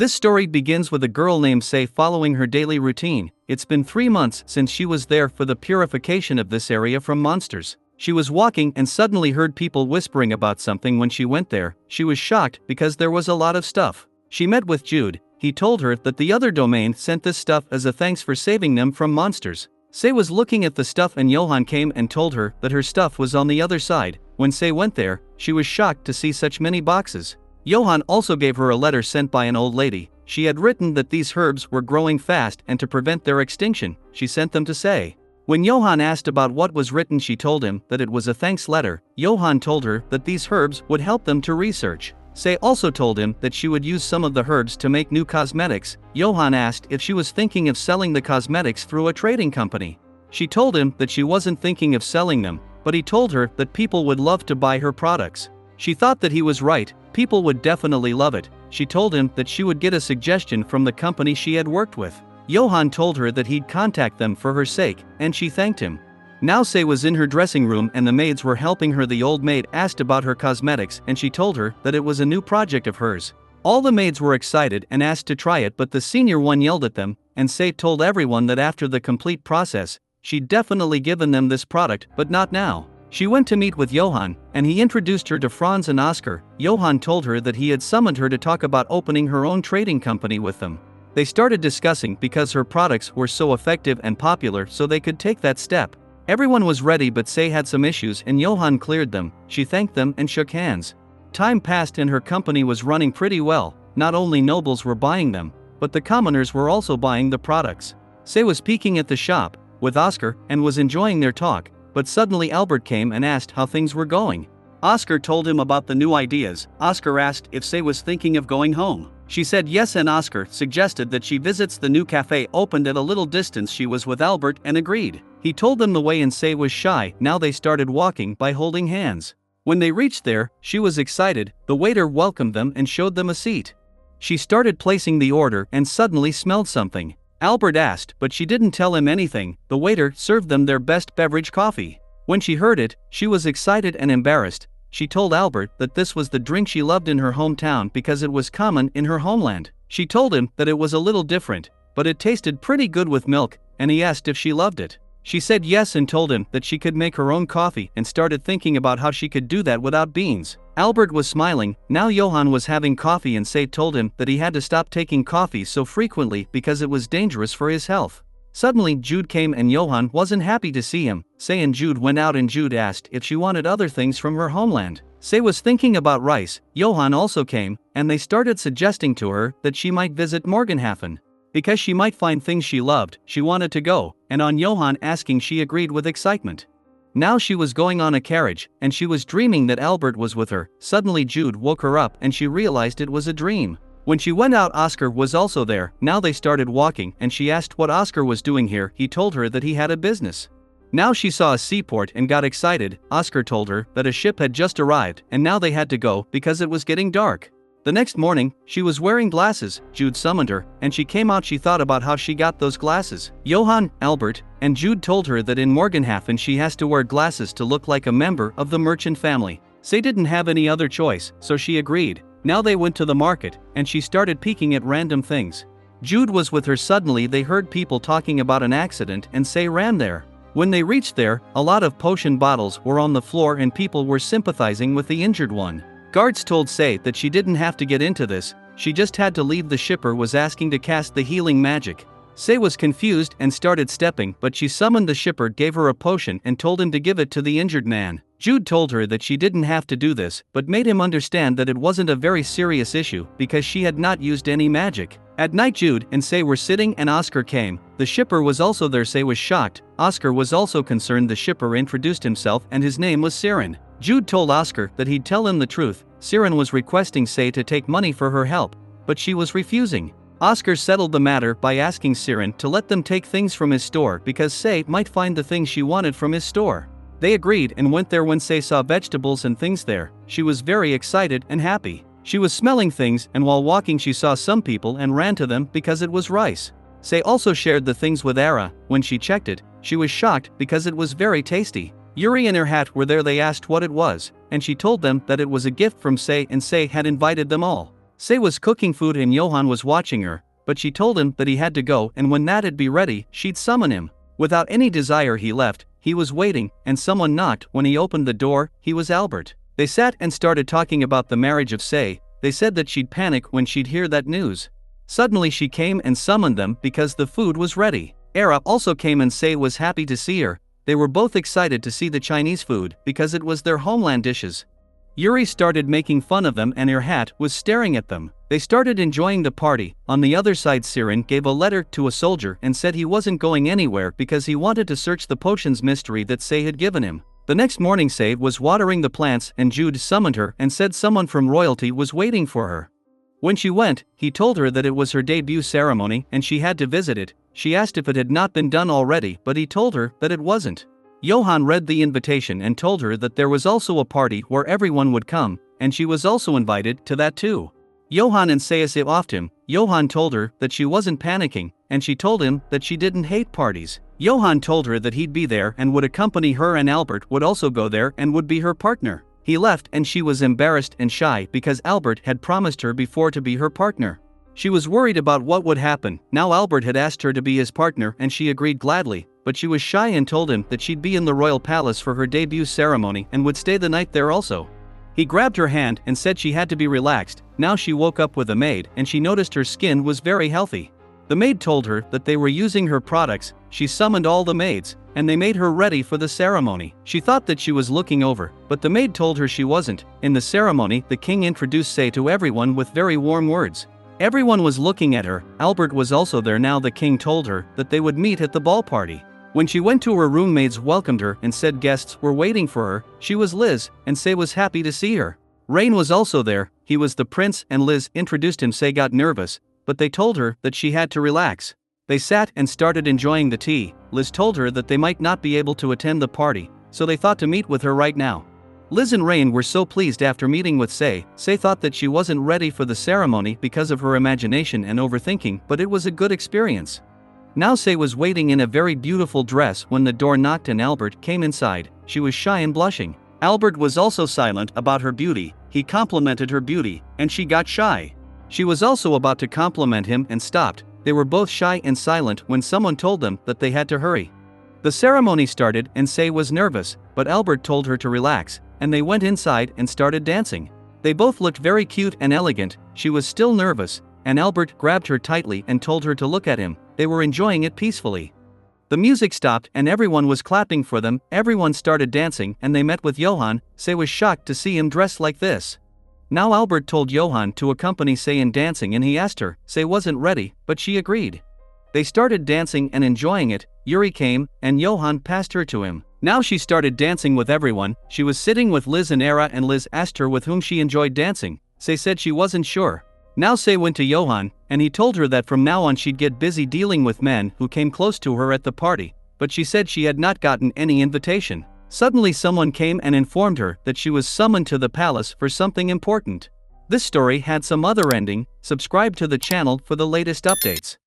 This story begins with a girl named Sei following her daily routine. It's been 3 months since she was there for the purification of this area from monsters. She was walking and suddenly heard people whispering about something. When she went there, she was shocked because there was a lot of stuff. She met with Jude. He told her that the other domain sent this stuff as a thanks for saving them from monsters. Sei was looking at the stuff and Johan came and told her that her stuff was on the other side. When Sei went there, she was shocked to see such many boxes. Johan also gave her a letter sent by an old lady. She had written that these herbs were growing fast and to prevent their extinction, she sent them to Sei. When Johan asked about what was written, she told him that it was a thanks letter. Johan told her that these herbs would help them to research. Sei also told him that she would use some of the herbs to make new cosmetics. Johan asked if she was thinking of selling the cosmetics through a trading company. She told him that she wasn't thinking of selling them, but he told her that people would love to buy her products. She thought that he was right, people would definitely love it. She told him that she would get a suggestion from the company she had worked with. Johan told her that he'd contact them for her sake, and she thanked him. Now Sei was in her dressing room and the maids were helping her. The old maid asked about her cosmetics and she told her that it was a new project of hers. All the maids were excited and asked to try it, but the senior one yelled at them, and Sei told everyone that after the complete process, she'd definitely given them this product, but not now. She went to meet with Johan, and he introduced her to Franz and Oscar. Johan told her that he had summoned her to talk about opening her own trading company with them. They started discussing because her products were so effective and popular, so they could take that step. Everyone was ready, but Sei had some issues and Johan cleared them. She thanked them and shook hands. Time passed and her company was running pretty well. Not only nobles were buying them, but the commoners were also buying the products. Sei was peeking at the shop with Oscar and was enjoying their talk. But suddenly Albert came and asked how things were going. Oscar told him about the new ideas. Oscar asked if Sei was thinking of going home. She said yes, and Oscar suggested that she visits the new cafe opened at a little distance. She was with Albert and agreed. He told them the way and Sei was shy. Now they started walking by holding hands. When they reached there, she was excited. The waiter welcomed them and showed them a seat. She started placing the order and suddenly smelled something. Albert asked, but she didn't tell him anything. The waiter served them their best beverage, coffee. When she heard it, she was excited and embarrassed. She told Albert that this was the drink she loved in her hometown because it was common in her homeland. She told him that it was a little different, but it tasted pretty good with milk, and he asked if she loved it. She said yes and told him that she could make her own coffee and started thinking about how she could do that without beans. Albert was smiling. Now Johan was having coffee and Sei told him that he had to stop taking coffee so frequently because it was dangerous for his health. Suddenly Jude came and Johan wasn't happy to see him. Sei and Jude went out and Jude asked if she wanted other things from her homeland. Sei was thinking about rice. Johan also came, and they started suggesting to her that she might visit Morgenhafen. Because she might find things she loved, she wanted to go, and on Johan asking she agreed with excitement. Now she was going on a carriage, and she was dreaming that Albert was with her. Suddenly Jude woke her up and she realized it was a dream. When she went out, Oscar was also there. Now they started walking and she asked what Oscar was doing here. He told her that he had a business. Now she saw a seaport and got excited. Oscar told her that a ship had just arrived and now they had to go because it was getting dark. The next morning, she was wearing glasses. Jude summoned her, and she came out. She thought about how she got those glasses. Johan, Albert, and Jude told her that in Morgenhafen she has to wear glasses to look like a member of the merchant family. Sei didn't have any other choice, so she agreed. Now they went to the market, and she started peeking at random things. Jude was with her. Suddenly they heard people talking about an accident and Sei ran there. When they reached there, a lot of potion bottles were on the floor and people were sympathizing with the injured one. Guards told Sei that she didn't have to get into this, she just had to leave. The shipper was asking to cast the healing magic. Sei was confused and started stepping, but she summoned the shipper, gave her a potion and told him to give it to the injured man. Jude told her that she didn't have to do this, but made him understand that it wasn't a very serious issue because she had not used any magic. At night Jude and Sei were sitting and Oscar came. The shipper was also there. Sei was shocked. Oscar was also concerned. The shipper introduced himself and his name was Siren. Jude told Oscar that he'd tell him the truth. Siren was requesting Sei to take money for her help, but she was refusing. Oscar settled the matter by asking Siren to let them take things from his store because Sei might find the things she wanted from his store. They agreed and went there. When Sei saw vegetables and things there, she was very excited and happy. She was smelling things and while walking she saw some people and ran to them because it was rice. Sei also shared the things with Ara. When she checked it, she was shocked because it was very tasty. Yuri and her hat were there. They asked what it was, and she told them that it was a gift from Sei and Sei had invited them all. Sei was cooking food and Johann was watching her, but she told him that he had to go and when that'd be ready, she'd summon him. Without any desire he left. He was waiting, and someone knocked. When he opened the door, he was Albert. They sat and started talking about the marriage of Sei. They said that she'd panic when she'd hear that news. Suddenly she came and summoned them because the food was ready. Era also came and Sei was happy to see her. They were both excited to see the Chinese food because it was their homeland dishes. Yuri started making fun of them and her hat was staring at them. They started enjoying the party. On the other side, Siren gave a letter to a soldier and said he wasn't going anywhere because he wanted to search the potions mystery that Sei had given him. The next morning Sei was watering the plants and Jude summoned her and said someone from royalty was waiting for her. When she went, he told her that it was her debut ceremony and she had to visit it. She asked if it had not been done already, but he told her that it wasn't. Johann read the invitation and told her that there was also a party where everyone would come, and she was also invited to that too. Johann and Sei offed him. Johann told her that she wasn't panicking, and she told him that she didn't hate parties. Johann told her that he'd be there and would accompany her and Albert would also go there and would be her partner. He left and she was embarrassed and shy because Albert had promised her before to be her partner. She was worried about what would happen. Now Albert had asked her to be his partner and she agreed gladly, but she was shy and told him that she'd be in the royal palace for her debut ceremony and would stay the night there also. He grabbed her hand and said she had to be relaxed. Now she woke up with a maid and she noticed her skin was very healthy. The maid told her that they were using her products. She summoned all the maids, and they made her ready for the ceremony. She thought that she was looking over, but the maid told her she wasn't. In the ceremony, the king introduced Sei to everyone with very warm words. Everyone was looking at her. Albert was also there. Now the king told her that they would meet at the ball party. When she went to her room, maids welcomed her and said guests were waiting for her. She was Liz, and Sei was happy to see her. Rain was also there. He was the prince and Liz introduced him. Sei got nervous, but they told her that she had to relax. They sat and started enjoying the tea. Liz told her that they might not be able to attend the party, so they thought to meet with her right now. Liz and Rain were so pleased after meeting with Sei. Sei thought that she wasn't ready for the ceremony because of her imagination and overthinking, but it was a good experience. Now Sei was waiting in a very beautiful dress when the door knocked and Albert came inside. She was shy and blushing. Albert was also silent about her beauty. He complimented her beauty, and she got shy. She was also about to compliment him and stopped. They were both shy and silent when someone told them that they had to hurry. The ceremony started and Sei was nervous, but Albert told her to relax, and they went inside and started dancing. They both looked very cute and elegant. She was still nervous, and Albert grabbed her tightly and told her to look at him. They were enjoying it peacefully. The music stopped and everyone was clapping for them. Everyone started dancing and they met with Johann. Sei was shocked to see him dressed like this. Now Albert told Johann to accompany Sei in dancing and he asked her. Sei wasn't ready, but she agreed. They started dancing and enjoying it. Yuri came, and Johann passed her to him. Now she started dancing with everyone. She was sitting with Liz and Era and Liz asked her with whom she enjoyed dancing. Sei said she wasn't sure. Now Sei went to Johann, and he told her that from now on she'd get busy dealing with men who came close to her at the party, but she said she had not gotten any invitation. Suddenly someone came and informed her that she was summoned to the palace for something important. This story had some other ending. Subscribe to the channel for the latest updates.